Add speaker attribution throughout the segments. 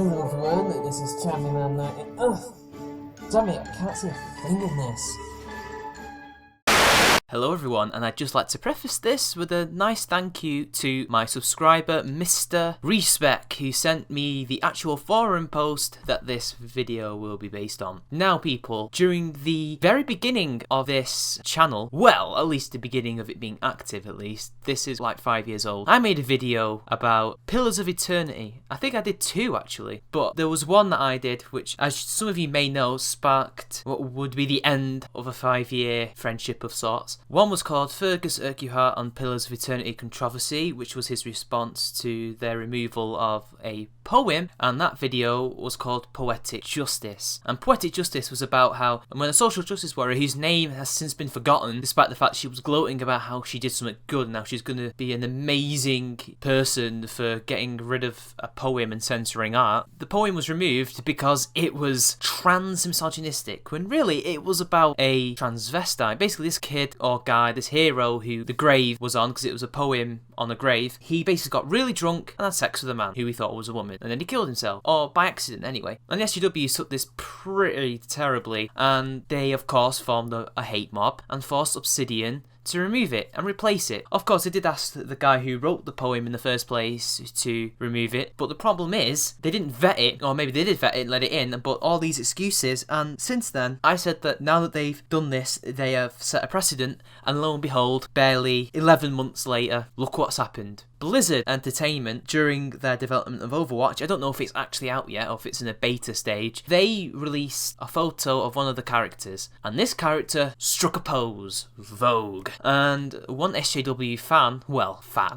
Speaker 1: Hello everyone, this is Champion. Ugh! Damn it, I can't see a thing in this.
Speaker 2: Hello everyone, and I'd just like to preface this with a nice thank you to my subscriber Mr. Respec, who sent me the actual forum post that this video will be based on. Now people, during the very beginning of this channel, well, at least the beginning of it being active at least, this is like 5 years old, I made a video about Pillars of Eternity. I think I did two actually, but there was one that I did which, as some of you may know, sparked what would be the end of a 5-year friendship of sorts. One was called Fergus Urquhart on Pillars of Eternity Controversy, which was his response to their removal of a poem, and that video was called Poetic Justice. And Poetic Justice was about how, when a social justice warrior whose name has since been forgotten, despite the fact she was gloating about how she did something good and now she's going to be an amazing person for getting rid of a poem and censoring art, the poem was removed because it was trans misogynistic, when really it was about a transvestite. Basically this kid or guy, this hero who the grave was on, because it was a poem on a grave, he basically got really drunk and had sex with a man who he thought was a woman, and then he killed himself, or by accident anyway. And the SJW took this pretty terribly, and they of course formed a hate mob and forced Obsidian to remove it and replace it. Of course, they did ask the guy who wrote the poem in the first place to remove it, but the problem is they didn't vet it, or maybe they did vet it and let it in, but all these excuses. And since then, I said that now that they've done this, they have set a precedent, and lo and behold, barely 11 months later, look what's happened. Blizzard Entertainment, during their development of Overwatch, I don't know if it's actually out yet or if it's in a beta stage, they released a photo of one of the characters, and this character struck a pose, Vogue, and one SJW fan,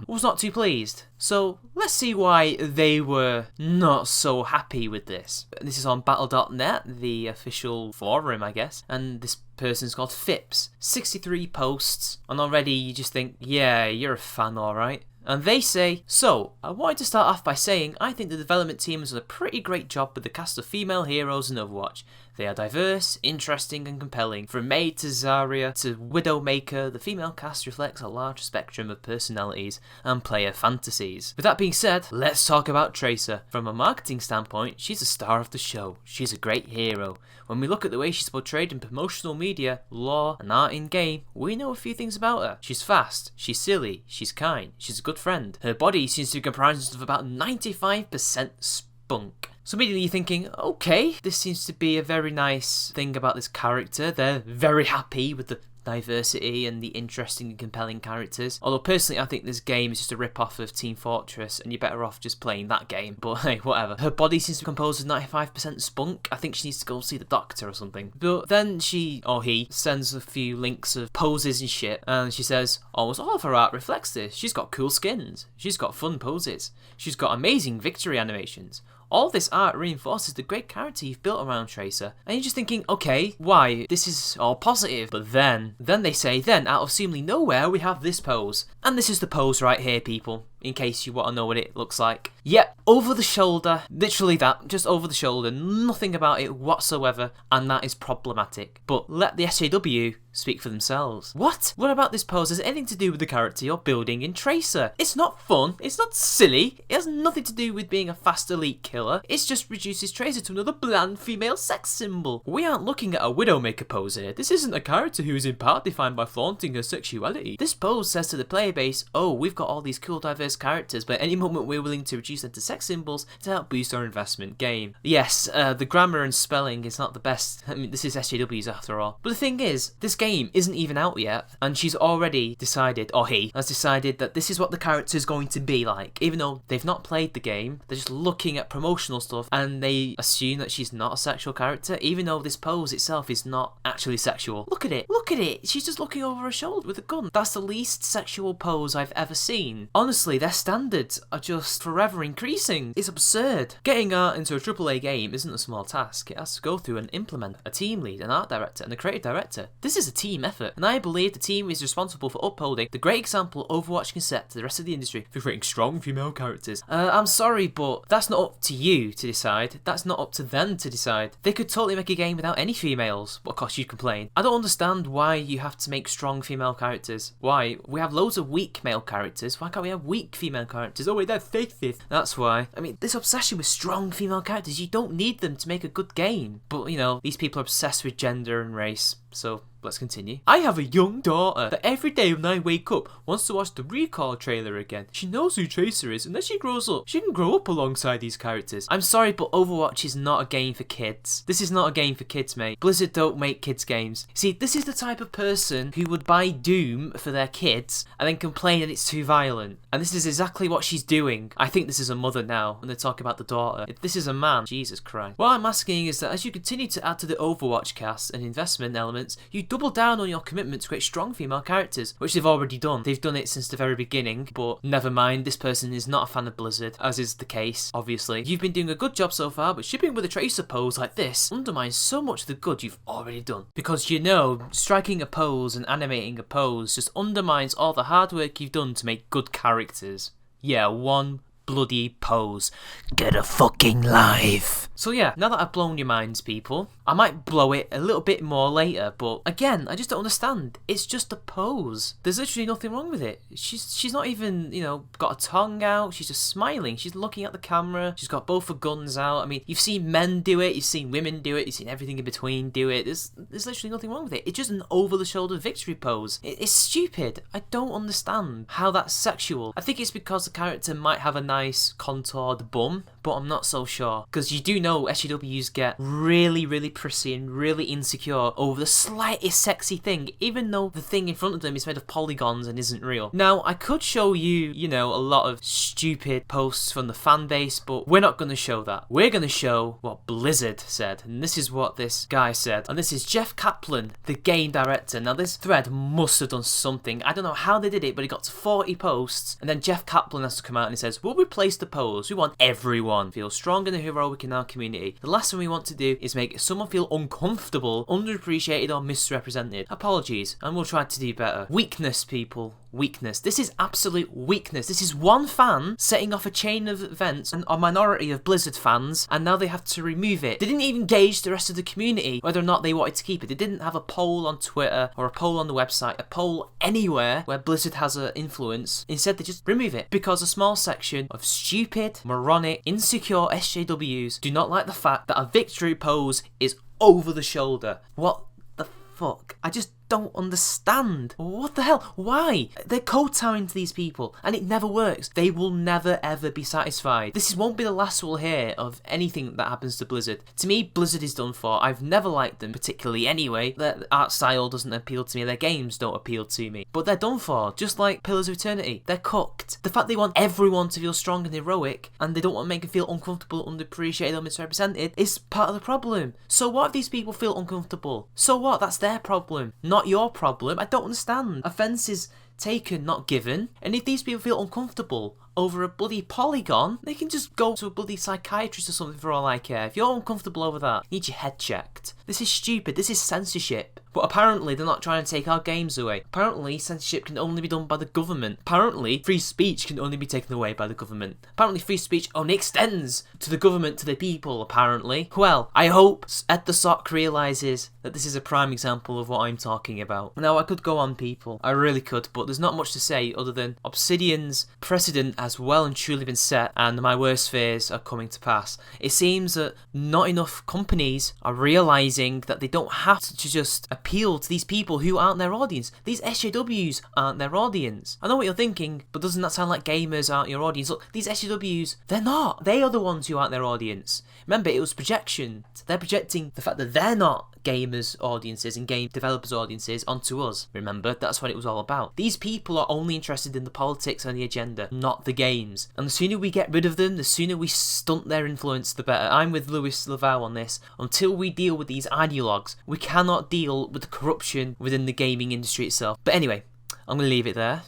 Speaker 2: was not too pleased. So let's see why they were not so happy with this. This is on battle.net, the official forum, I guess, and this person's called Phipps. 63 posts, and already you just think, yeah, you're a fan, alright. And they say, so, I wanted to start off by saying I think the development team has done a pretty great job with the cast of female heroes in Overwatch. They are diverse, interesting and compelling. From Maid to Zarya to Widowmaker, the female cast reflects a large spectrum of personalities and player fantasies. With that being said, let's talk about Tracer. From a marketing standpoint, she's a star of the show. She's a great hero. When we look at the way she's portrayed in promotional media, lore and art in-game, we know a few things about her. She's fast, she's silly, she's kind, she's a good friend. Her body seems to be comprised of about 95% spunk. So immediately you're thinking, okay, this seems to be a very nice thing about this character. They're very happy with the diversity and the interesting and compelling characters. Although personally I think this game is just a rip-off of Team Fortress and you're better off just playing that game. But hey, whatever. Her body seems to be composed of 95% spunk. I think she needs to go see the doctor or something. But then she, or he, sends a few links of poses and shit, and she says, almost all of her art reflects this. She's got cool skins. She's got fun poses. She's got amazing victory animations. All this art reinforces the great character you've built around Tracer. And you're just thinking, okay, why? This is all positive. But then they say, out of seemingly nowhere, we have this pose. And this is the pose right here, people, in case you want to know what it looks like. Yep, over the shoulder, literally that, just over the shoulder, nothing about it whatsoever, and that is problematic. But let the SJW speak for themselves. What? What about this pose has anything to do with the character you're building in Tracer? It's not fun, it's not silly, it has nothing to do with being a fast elite killer, it just reduces Tracer to another bland female sex symbol. We aren't looking at a Widowmaker pose here. This isn't a character who is in part defined by flaunting her sexuality. This pose says to the player base, oh, we've got all these cool diverse characters, but at any moment we're willing to reduce them to sex symbols to help boost our investment game. Yes, the grammar and spelling is not the best. I mean, this is SJW's after all. But the thing is, this game isn't even out yet, and she's already decided, or he has decided, that this is what the character is going to be like. Even though they've not played the game, they're just looking at promotional stuff, and they assume that she's not a sexual character, even though this pose itself is not actually sexual. Look at it, look at it! She's just looking over her shoulder with a gun. That's the least sexual pose I've ever seen. Honestly, their standards are just forever increasing. It's absurd. Getting art into a AAA game isn't a small task. It has to go through an implementer, a team lead, an art director, and a creative director. This is a team effort, and I believe the team is responsible for upholding the great example Overwatch can set to the rest of the industry for creating strong female characters. I'm sorry, but that's not up to you to decide. That's not up to them to decide. They could totally make a game without any females. But of course, you complain. I don't understand why you have to make strong female characters. Why? We have loads of weak male characters. Why can't we have weak female characters? Oh wait, they're sexist. That's why. I mean, this obsession with strong female characters, you don't need them to make a good game. But, you know, these people are obsessed with gender and race. So, let's continue. I have a young daughter that every day when I wake up wants to watch the Recall trailer again. She knows who Tracer is, and as she grows up, she can grow up alongside these characters. I'm sorry, but Overwatch is not a game for kids. This is not a game for kids, mate. Blizzard don't make kids games. See, this is the type of person who would buy Doom for their kids and then complain that it's too violent. And this is exactly what she's doing. I think this is a mother now, when they talk about the daughter. If this is a man, Jesus Christ. What I'm asking is that as you continue to add to the Overwatch cast and investment elements, you double down on your commitment to create strong female characters, which they've already done. They've done it since the very beginning, but never mind, this person is not a fan of Blizzard, as is the case, obviously. You've been doing a good job so far, but shipping with a Tracer pose like this undermines so much of the good you've already done. Because you know, striking a pose and animating a pose just undermines all the hard work you've done to make good characters. Yeah, one bloody pose. Get a fucking life. So yeah, now that I've blown your minds, people, I might blow it a little bit more later, but again, I just don't understand. It's just a pose. There's literally nothing wrong with it. She's not even, you know, got a tongue out. She's just smiling. She's looking at the camera. She's got both her guns out. I mean, you've seen men do it. You've seen women do it. You've seen everything in between do it. There's literally nothing wrong with it. It's just an over-the-shoulder victory pose. It's stupid. I don't understand how that's sexual. I think it's because the character might have a nice contoured bum, but I'm not so sure. Because you do know SJWs get really prissy and really insecure over the slightest sexy thing, even though the thing in front of them is made of polygons and isn't real. Now, I could show you, you know, a lot of stupid posts from the fan base, but we're not going to show that. We're going to show what Blizzard said, and this is what this guy said. And this is Jeff Kaplan, the game director. Now, this thread must have done something. I don't know how they did it, but it got to 40 posts, and then Jeff Kaplan has to come out and he says, we'll replace the pose. We want everyone to feel strong and heroic in our community. The last thing we want to do is make someone feel uncomfortable, underappreciated or misrepresented. Apologies, and we'll try to do better. Weakness, people. Weakness. This is absolute weakness. This is one fan setting off a chain of events and a minority of Blizzard fans, and now they have to remove it. They didn't even gauge the rest of the community whether or not they wanted to keep it. They didn't have a poll on Twitter or a poll on the website, a poll anywhere where Blizzard has an influence. Instead, they just remove it because a small section of stupid, moronic, insecure SJWs do not like the fact that a victory pose is over the shoulder. What the fuck? I just don't understand. What the hell? Why? They're kowtowing to these people and it never works. They will never ever be satisfied. This won't be the last we'll hear of anything that happens to Blizzard. To me, Blizzard is done for. I've never liked them particularly anyway. Their art style doesn't appeal to me. Their games don't appeal to me. But they're done for. Just like Pillars of Eternity. They're cooked. The fact they want everyone to feel strong and heroic and they don't want to make them feel uncomfortable, underappreciated or misrepresented is part of the problem. So what if these people feel uncomfortable? So what? That's their problem. Not your problem. I don't understand. Offence is taken, not given. And if these people feel uncomfortable over a bloody polygon, they can just go to a bloody psychiatrist or something for all I care. If you're uncomfortable over that, you need your head checked. This is stupid. This is censorship. But apparently they're not trying to take our games away. Apparently censorship can only be done by the government. Apparently free speech can only be taken away by the government. Apparently free speech only extends to the government, to the people, apparently. Well, I hope Ed the Sock realises that this is a prime example of what I'm talking about. Now, I could go on, people. I really could, but there's not much to say other than Obsidian's precedent has well and truly been set and my worst fears are coming to pass. It seems that not enough companies are realising that they don't have to just appeal to these people who aren't their audience. These SJWs aren't their audience. I know what you're thinking, but doesn't that sound like gamers aren't your audience? Look, these SJWs, they're not. They are the ones who aren't their audience. Remember, it was projection. They're projecting the fact that they're not gamers' audiences and game developers' audiences onto us. Remember, that's what it was all about. These people are only interested in the politics and the agenda, not the games. And the sooner we get rid of them, the sooner we stunt their influence, the better. I'm with Lewis Lavelle on this. Until we deal with these ideologues, we cannot deal with the corruption within the gaming industry itself. But anyway, I'm going to leave it there.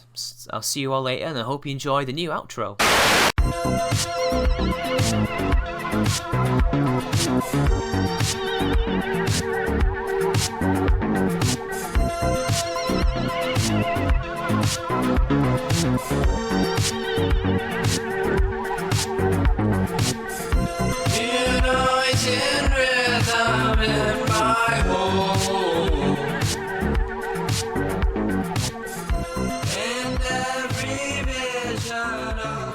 Speaker 2: I'll see you all later, and I hope you enjoy the new outro.
Speaker 1: na na.